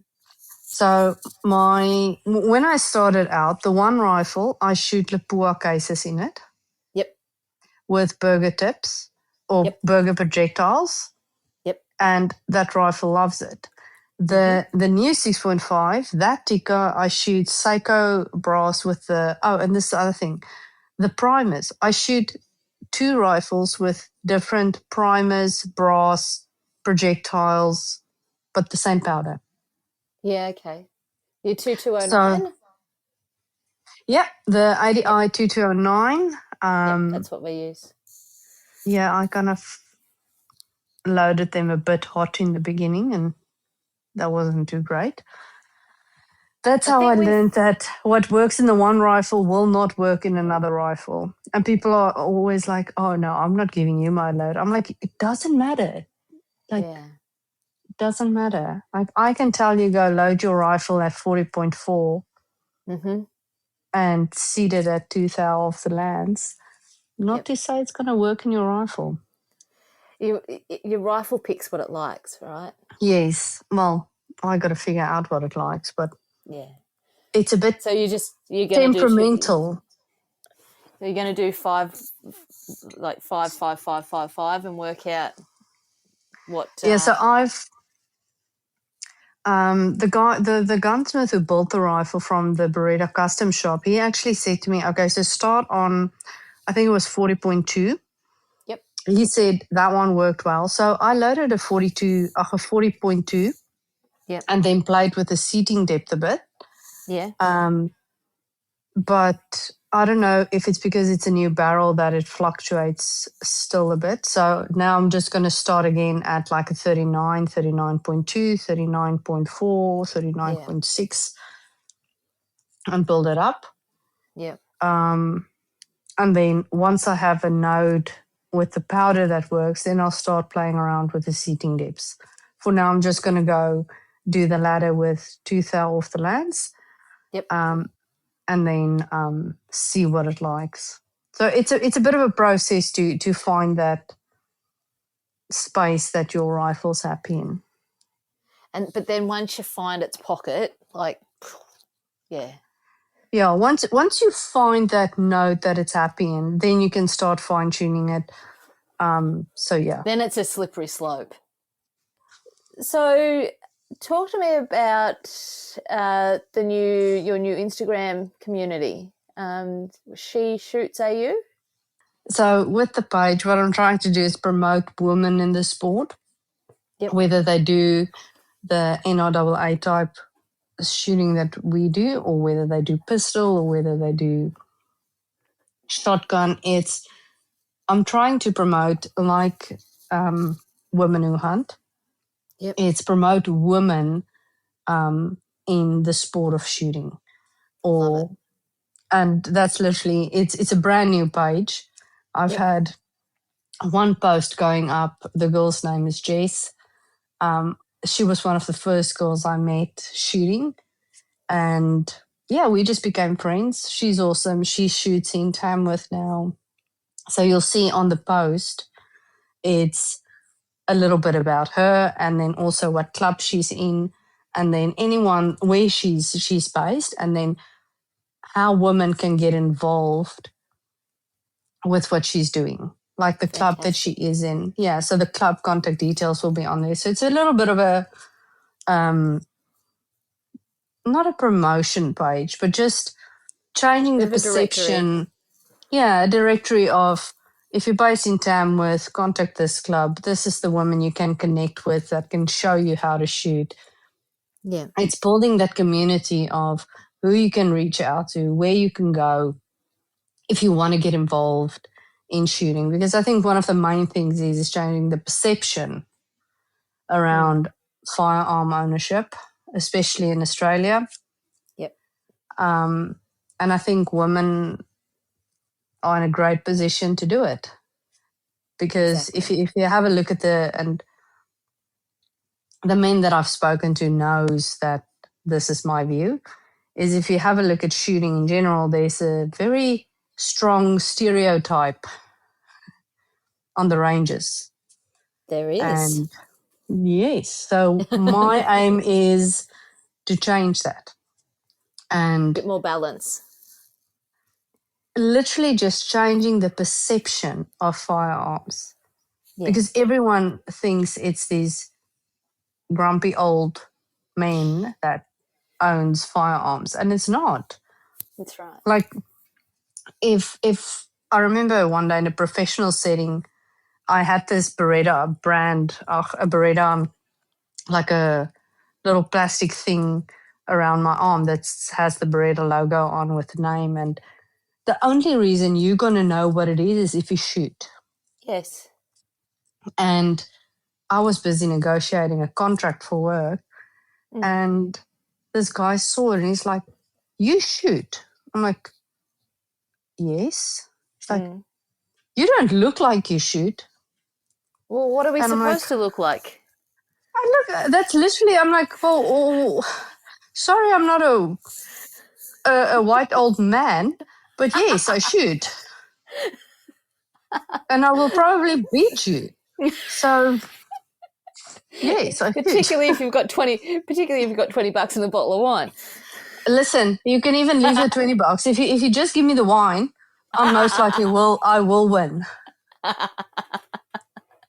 Speaker 2: so when I started out, the one rifle, I shoot Lapua cases in it
Speaker 3: Yep.
Speaker 2: with burger tips or
Speaker 3: Yep.
Speaker 2: burger projectiles,
Speaker 3: Yep.
Speaker 2: and that rifle loves it. The new 6.5, that ticker, I shoot Seiko brass with and this is the other thing, the primers. I shoot two rifles with different primers, brass, projectiles, but the same powder.
Speaker 3: Yeah. Okay. Your
Speaker 2: So
Speaker 3: 2209.
Speaker 2: yeah, the ADI 2209.
Speaker 3: Yep. That's what we use.
Speaker 2: Yeah, I kind of loaded them a bit hot in the beginning, and that wasn't too great. That's how I learned that what works in the one rifle will not work in another rifle. And people are always like, oh, no, I'm not giving you my load. I'm like, it doesn't matter. Like, it doesn't matter. Like, I can tell you go load your rifle at 40.4 and seat it at 2 thou off the lands. Not to say it's going to work in your rifle.
Speaker 3: Your rifle picks what it likes, right?
Speaker 2: Yes. Well, I got to figure out what it likes, but
Speaker 3: yeah,
Speaker 2: it's a bit
Speaker 3: so you're going to
Speaker 2: temperamental.
Speaker 3: So you're going to do 5, like 5, 5, 5, 5, 5, and work out what.
Speaker 2: Yeah. So I've the gunsmith who built the rifle from the Beretta custom shop. He actually said to me, "Okay, so start on, I think it was 40.2."
Speaker 3: Yep.
Speaker 2: He said that one worked well. So I loaded a 40.2,
Speaker 3: Yep.
Speaker 2: and then played with the seating depth a bit.
Speaker 3: Yeah.
Speaker 2: But I don't know if it's because it's a new barrel that it fluctuates still a bit. So now I'm just going to start again at like a 39, 39.2, 39.4, 39.6 and build it up.
Speaker 3: Yeah.
Speaker 2: And then once I have a node with the powder that works, then I'll start playing around with the seating depths. For now, I'm just going to go do the ladder with 2 thou off the lands.
Speaker 3: Yep.
Speaker 2: And then see what it likes. So it's a bit of a process to find that space that your rifle's happy in.
Speaker 3: But then once you find its pocket, like, yeah.
Speaker 2: Yeah, once you find that note that it's happy in, then you can start fine tuning it. So yeah.
Speaker 3: Then it's a slippery slope. So talk to me about your new Instagram community. She Shoots AU.
Speaker 2: So with the page, what I'm trying to do is promote women in the sport, whether they do the NRAA type shooting that we do, or whether they do pistol, or whether they do shotgun. I'm trying to promote like women who hunt.
Speaker 3: Yep.
Speaker 2: It's promote women in the sport of shooting. And that's literally it's a brand new page. I've had one post going up. The girl's name is Jess. She was one of the first girls I met shooting, and yeah, we just became friends. She's awesome. She shoots in Tamworth now. So you'll see on the post, it's a little bit about her, and then also what club she's in, and then anyone where she's based, and then how women can get involved with what she's doing, like the club that she is in. Yeah, so the club contact details will be on there. So it's a little bit of a not a promotion page, but just changing the perception. Yeah, a directory of, if you're based in Tamworth, contact this club. This is the woman you can connect with that can show you how to shoot.
Speaker 3: Yeah.
Speaker 2: It's building that community of who you can reach out to, where you can go if you want to get involved in shooting. Because I think one of the main things is changing the perception around firearm ownership, especially in Australia.
Speaker 3: Yep.
Speaker 2: And I think women are in a great position to do it. Because
Speaker 3: Exactly.
Speaker 2: if you have a look at and the men that I've spoken to knows that this is my view, is if you have a look at shooting in general, there's a very strong stereotype on the ranges.
Speaker 3: There is.
Speaker 2: And yes, so my aim is to change that. And
Speaker 3: a bit more balance.
Speaker 2: Literally just changing the perception of firearms.
Speaker 3: Yes.
Speaker 2: Because everyone thinks it's these grumpy old men that owns firearms, and it's not.
Speaker 3: That's right.
Speaker 2: Like, if I remember one day in a professional setting, I had this Beretta brand, a Beretta, like a little plastic thing around my arm that has the Beretta logo on with the name. And the only reason you're going to know what it is if you shoot.
Speaker 3: Yes.
Speaker 2: And I was busy negotiating a contract for work, and this guy saw it and he's like, "You shoot?" I'm like, "Yes." He's like, "You don't look like you shoot."
Speaker 3: Well, what are we
Speaker 2: And
Speaker 3: supposed to look like?
Speaker 2: I look, that's literally, I'm like, well, sorry, I'm not a white old man, but yes, I shoot. And I will probably beat you. So, yes, I shoot.
Speaker 3: Particularly if you've got $20 in a bottle of wine.
Speaker 2: Listen, you can even leave the $20. If you just give me the wine, I most likely I will win.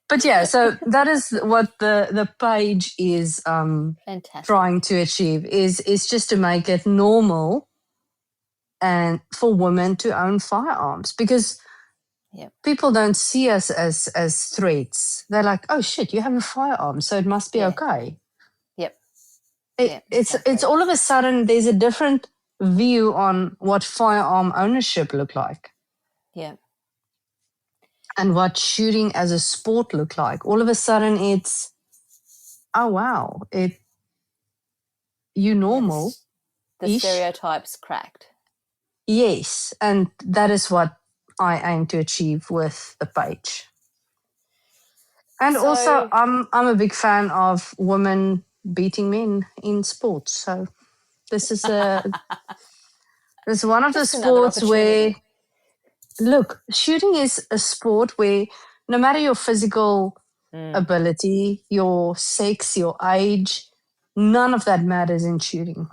Speaker 2: But yeah, so that is what the page is trying to achieve, is just to make it normal and for women to own firearms, because people don't see us as threats. They're like, "Oh shit, you have a firearm, so it must be okay."
Speaker 3: Yep.
Speaker 2: It's all of a sudden there's a different view on what firearm ownership look like.
Speaker 3: Yeah.
Speaker 2: And what shooting as a sport look like. All of a sudden it's, oh wow, you normal.
Speaker 3: The stereotypes cracked.
Speaker 2: Yes, and that is what I aim to achieve with the page. And also, I'm a big fan of women beating men in sports. So this is one of the sports where, look, shooting is a sport where no matter your physical ability, your sex, your age, none of that matters in shooting.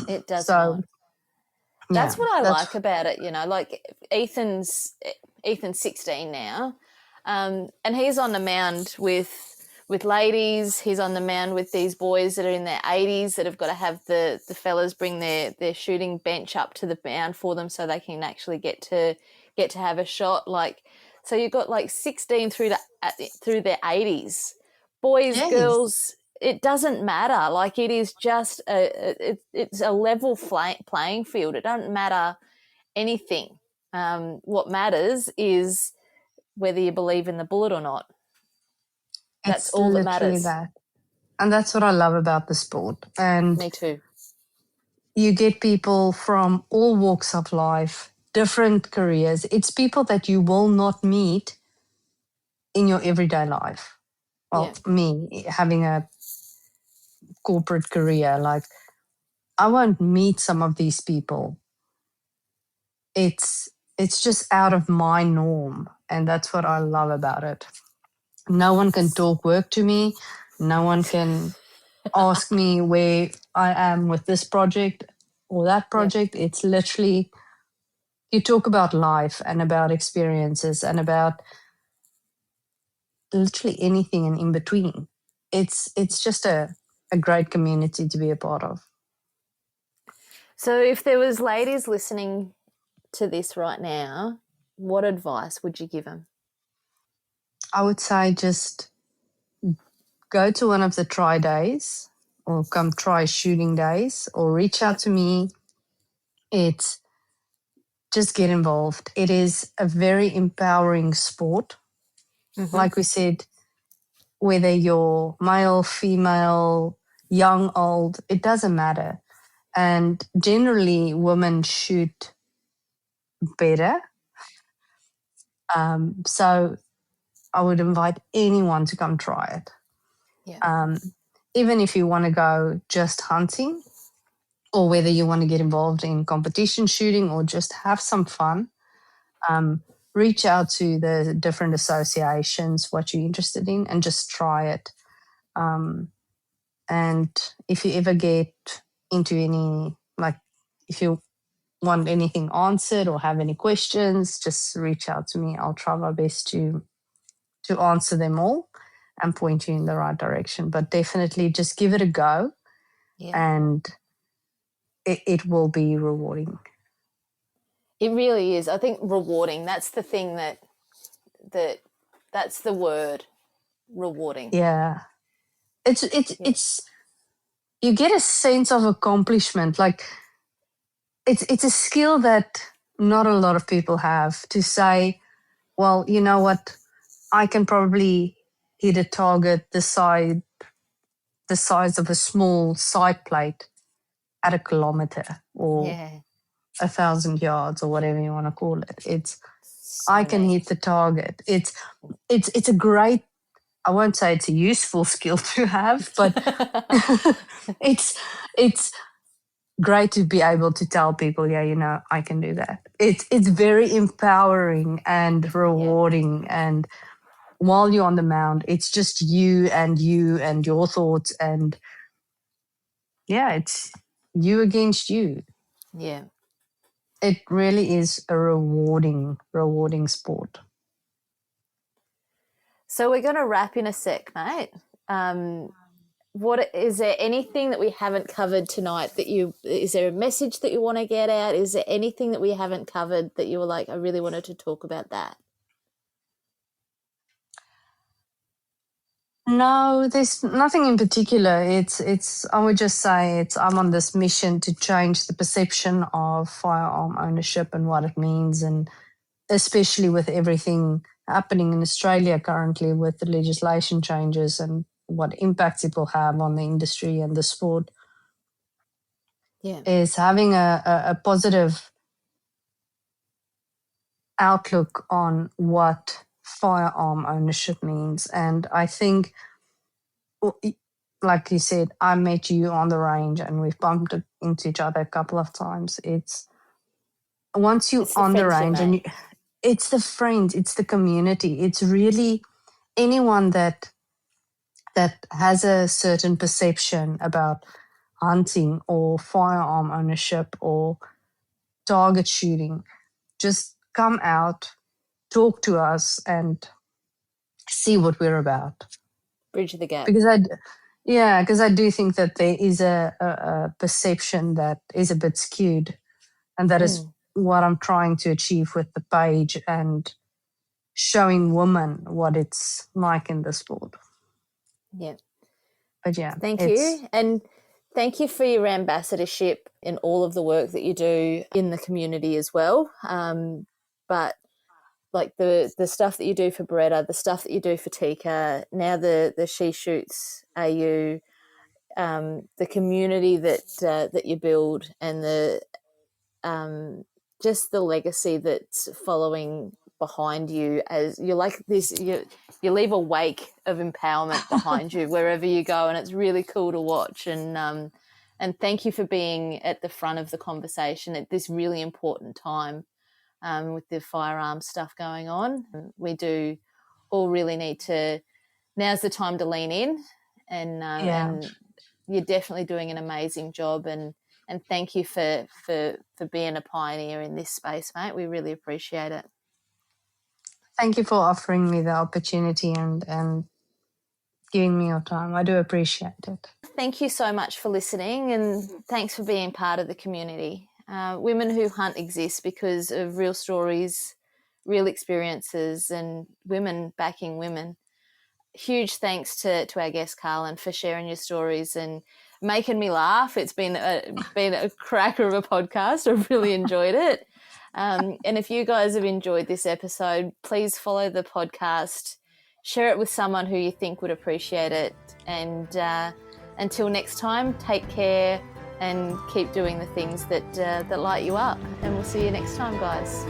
Speaker 3: It does not. That's what I like about it, like Ethan's 16 now, and he's on the mound with ladies. He's on the mound with these boys that are in their 80s that have got to have the fellas bring their shooting bench up to the mound for them so they can actually get to have a shot. Like, so you've got like 16 through their 80s, boys, girls. It doesn't matter. Like, it is just it's a level playing field. It doesn't matter anything. What matters is whether you believe in the bullet or not. That's all that matters.
Speaker 2: That. And that's what I love about the sport. And
Speaker 3: me too.
Speaker 2: You get people from all walks of life, different careers. It's people that you will not meet in your everyday life. Well, me having a corporate career, like, I won't meet some of these people. It's just out of my norm, and that's what I love about it. No one can talk work to me. No one can ask me where I am with this project or that project. It's literally, you talk about life and about experiences and about literally anything and in between. It's just a great community to be a part of.
Speaker 3: So if there was ladies listening to this right now, what advice would you give them?
Speaker 2: I would say just go to one of the try days or come try shooting days or reach out to me. It's just get involved. It is a very empowering sport. Mm-hmm. Like we said, whether you're male, female, young, old, it doesn't matter. And generally women shoot better So I would invite anyone to come try it.
Speaker 3: Yeah.
Speaker 2: Even if you want to go just hunting, or whether you want to get involved in competition shooting or just have some fun, reach out to the different associations, what you're interested in, and just try it. And if you ever get into any, like, if you want anything answered or have any questions, just reach out to me. I'll try my best to answer them all and point you in the right direction. But definitely just give it a go, and it will be rewarding.
Speaker 3: It really is. I think rewarding, that's the thing that's the word, rewarding.
Speaker 2: Yeah. It's you get a sense of accomplishment. Like, it's a skill that not a lot of people have, to say, well, you know what, I can probably hit a target the size of a small sight plate at 1 kilometer or 1,000 yards, or whatever you want to call it. It's
Speaker 3: So
Speaker 2: I can
Speaker 3: neat.
Speaker 2: hit the target. It's a great, I won't say it's a useful skill to have, but it's great to be able to tell people, yeah, you know, I can do that. It's very empowering and rewarding. And while you're on the mound, it's just you and your thoughts, and yeah, it's you against you.
Speaker 3: Yeah.
Speaker 2: It really is a rewarding sport.
Speaker 3: So we're going to wrap in a sec, mate. What is there anything that we haven't covered tonight is there a message that you want to get out? Is there anything that we haven't covered that you were like, I really wanted to talk about that?
Speaker 2: No, there's nothing in particular. It's I would just say I'm on this mission to change the perception of firearm ownership and what it means, and especially with everything happening in Australia currently with the legislation changes and what impacts it will have on the industry and the sport, is having a positive outlook on what firearm ownership means. And I think, like you said, I met you on the range and we've bumped into each other a couple of times. It's once you're on the range, and it's the friends, it's the community, it's really anyone that has a certain perception about hunting or firearm ownership or target shooting, just come out, talk to us, and see what we're about.
Speaker 3: Bridge the gap.
Speaker 2: Because I do think that there is a perception that is a bit skewed, and that is what I'm trying to achieve with the page and showing women what it's like in the sport.
Speaker 3: Yeah.
Speaker 2: But yeah.
Speaker 3: Thank you. And thank you for your ambassadorship in all of the work that you do in the community as well. But like the stuff that you do for Beretta, the stuff that you do for Tika, now the She Shoots AU, the community that you build, and the just the legacy that's following behind you, as you're like this, you leave a wake of empowerment behind you wherever you go, and it's really cool to watch. And thank you for being at the front of the conversation at this really important time with the firearms stuff going on. We do all really need to, now's the time to lean in, and you're definitely doing an amazing job, and thank you for being a pioneer in this space, mate. We really appreciate it.
Speaker 2: Thank you for offering me the opportunity and giving me your time. I do appreciate it.
Speaker 3: Thank you so much for listening, and thanks for being part of the community. Women Who Hunt exists because of real stories, real experiences, and women backing women. Huge thanks to our guest Karlen for sharing your stories and making me laugh. It's been a cracker of a podcast. I've really enjoyed it. And if you guys have enjoyed this episode, please follow the podcast, share it with someone who you think would appreciate it. And until next time, take care and keep doing the things that light you up. And we'll see you next time, guys.